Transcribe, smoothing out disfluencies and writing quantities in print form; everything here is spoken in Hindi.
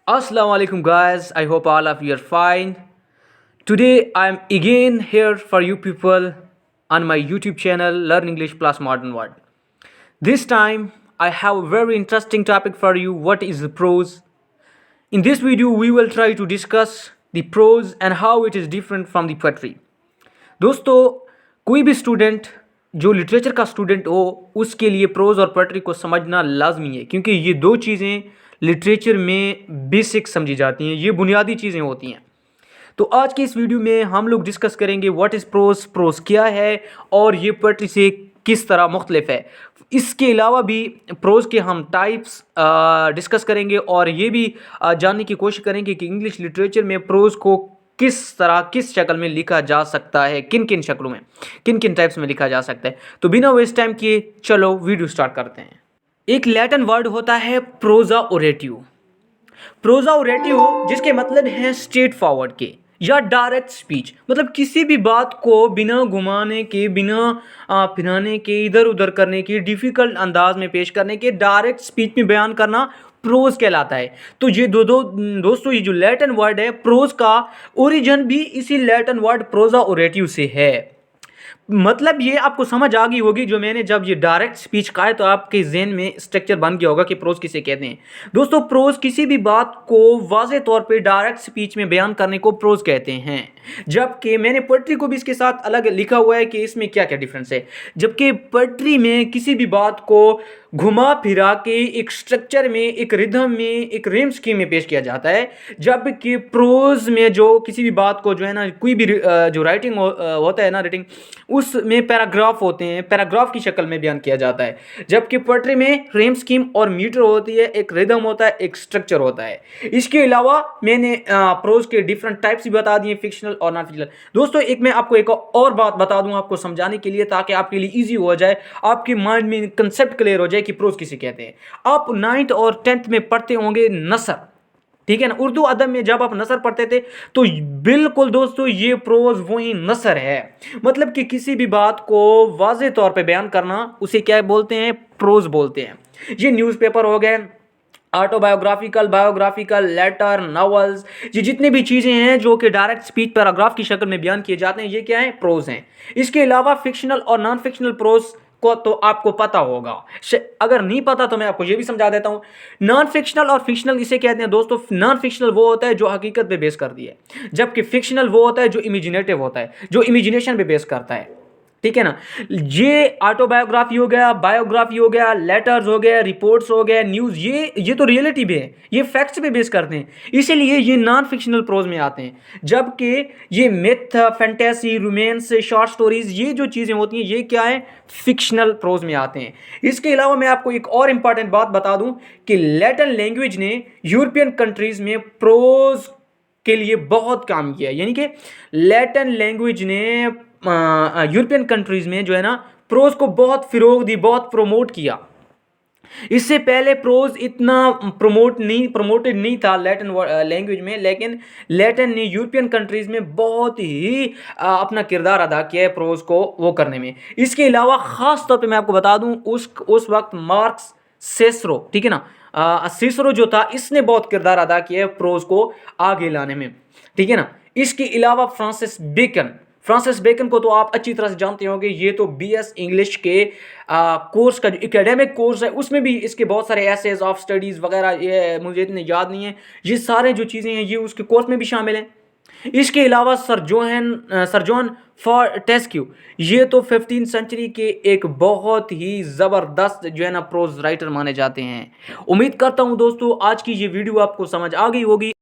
Assalamu alaikum guys. I hope all of you are fine. Today I'm again here for you people on my YouTube channel Learn English Plus Modern World. This time I have a very interesting topic for you. What is the prose? In this video we will try to discuss the prose and how it is different from the poetry. दोस्तों कोई भी स्टूडेंट जो लिटरेचर का स्टूडेंट हो उसके लिए प्रोज और पोएट्री को समझना लाजमी है, क्योंकि ये दो चीज़ें लिटरेचर में बेसिक समझी जाती हैं, ये बुनियादी चीज़ें होती हैं. तो आज के इस वीडियो में हम लोग डिस्कस करेंगे व्हाट इज़ प्रोज, प्रोज क्या है और ये पोएट्री से किस तरह मुख्तलिफ है. इसके अलावा भी प्रोज के हम टाइप्स डिस्कस करेंगे और ये भी जानने की कोशिश करेंगे कि इंग्लिश लिटरेचर में प्रोज को किस तरह किस शक्ल में लिखा जा सकता है, किन किन शक्लों में, किन किन टाइप्स में लिखा जा सकता है. तो बिना वेस्ट टाइम किए चलो वीडियो स्टार्ट करते हैं. एक लैटिन वर्ड होता है प्रोजा ओरेटिव. प्रोजा ओरेटिव जिसके मतलब है स्ट्रेट फॉरवर्ड के या डायरेक्ट स्पीच, मतलब किसी भी बात को बिना घुमाने के, बिना फिराने के, इधर उधर करने के, डिफ़िकल्ट अंदाज में पेश करने के, डायरेक्ट स्पीच में बयान करना प्रोज कहलाता है. तो ये दोस्तों ये जो लैटिन वर्ड है प्रोज का ओरिजिन भी इसी लैटिन वर्ड प्रोजा ओरेटिव से है. मतलब ये आपको समझ आ गई होगी जो मैंने जब ये डायरेक्ट स्पीच कहा है तो आपके ज़हन में स्ट्रक्चर बन गया होगा कि प्रोज किसे कहते हैं. दोस्तों प्रोज किसी भी बात को वाज़ेह तौर पे डायरेक्ट स्पीच में बयान करने को प्रोज कहते हैं, जबकि मैंने पोएट्री को भी इसके साथ अलग लिखा हुआ है कि इसमें क्या क्या डिफरेंस है. जबकि पोएट्री में किसी भी बात को घुमा फिरा के एक स्ट्रक्चर में, एक रिदम में, एक रिम स्कीम में पेश किया जाता है, जबकि प्रोज में जो किसी भी बात को जो है ना, कोई भी जो राइटिंग होता है ना, राइटिंग, उसमें पैराग्राफ होते हैं, पैराग्राफ की शक्ल में बयान किया जाता है. जबकि पोएट्री में रिम स्कीम और मीटर होती है, एक रिदम होता है, एक स्ट्रक्चर होता है. इसके अलावा मैंने प्रोज के डिफरेंट टाइप्स भी बता दिए, फिक्शनल और नॉन फिक्शनल. दोस्तों एक मैं आपको एक और बात बता दूं आपको समझाने के लिए, ताकि आपके लिए ईजी हो जाए, आपके माइंड में कंसेप्ट क्लियर हो जाए कि प्रोज किसे कहते हैं. आप 9th और 10th में पढ़ते होंगे नसर, ठीक है ना, उर्दू अदब में जब आप नसर पढ़ते थे तो बिल्कुल दोस्तों ये प्रोज वही नसर है. मतलब कि किसी भी बात को वाज़ेह तौर पे बयान करना उसे क्या बोलते हैं, प्रोज बोलते हैं. ये न्यूज़पेपर हो गए, ऑटोबायोग्राफिकल, बायोग्राफिकल, लेटर, नॉवेल्स, ये जितनी भी चीज़ें हैं जो कि डायरेक्ट स्पीच पैराग्राफ की शक्ल में बयान किए जाते हैं, ये क्या है, प्रोज हैं. इसके अलावा फिक्शनल और नॉन फिक्शनल प्रोज को तो आपको पता होगा. अगर नहीं पता तो मैं आपको ये भी समझा देता हूँ. नॉन फिक्शनल और फिक्शनल इसे कहते हैं दोस्तों. नॉन फिक्शनल वो होता है जो हकीकत पे बेस करती है, जबकि फिक्शनल वो होता है जो इमेजिनेटिव होता है, जो इमेजिनेशन पे बेस करता है, ठीक है ना. ये ऑटोबायोग्राफी हो गया, बायोग्राफी हो गया, लेटर्स हो गया, रिपोर्ट्स हो गया, न्यूज़, ये तो रियलिटी पे है, ये फैक्ट्स पे बेस करते हैं, इसीलिए ये नॉन फिक्शनल प्रोज में आते हैं. जबकि ये myth, fantasy, romance, short stories, ये जो चीज़ें होती हैं ये क्या है, फिक्शनल प्रोज में आते हैं. इसके अलावा मैं आपको एक और इम्पॉर्टेंट बात बता दूं कि लैटिन लैंग्वेज ने यूरोपियन कंट्रीज़ में प्रोज के लिए बहुत काम किया. यानी कि लैटिन लैंग्वेज ने यूरोपियन कंट्रीज़ में जो है ना प्रोज को बहुत फ़रोग दी, बहुत प्रमोट किया. इससे पहले प्रोज इतना प्रमोटेड नहीं था लैटिन लैंग्वेज में, लेकिन लैटिन ने यूरोपियन कंट्रीज़ में बहुत ही अपना किरदार अदा किया है प्रोज को वो करने में. इसके अलावा ख़ास तौर पे मैं आपको बता दूं उस वक्त मार्क्स सिसरो, ठीक है ना, सिसरो जो था इसने बहुत किरदार अदा किया है प्रोज को आगे लाने में, ठीक है ना. इसके अलावा फ्रांसिस बेकन को तो आप अच्छी तरह से जानते होंगे. ये तो BS इंग्लिश के कोर्स का जो एकेडमिक कोर्स है उसमें भी इसके बहुत सारे एसेज ऑफ स्टडीज़ वगैरह, ये मुझे इतने याद नहीं है, ये सारे जो चीज़ें हैं ये उसके कोर्स में भी शामिल हैं. इसके अलावा सर जॉन फॉर्टेस्क्यू, ये तो 15th सेंचुरी के एक बहुत ही ज़बरदस्त जो है ना प्रोज राइटर माने जाते हैं. उम्मीद करता हूँ दोस्तों आज की ये वीडियो आपको समझ आ गई होगी.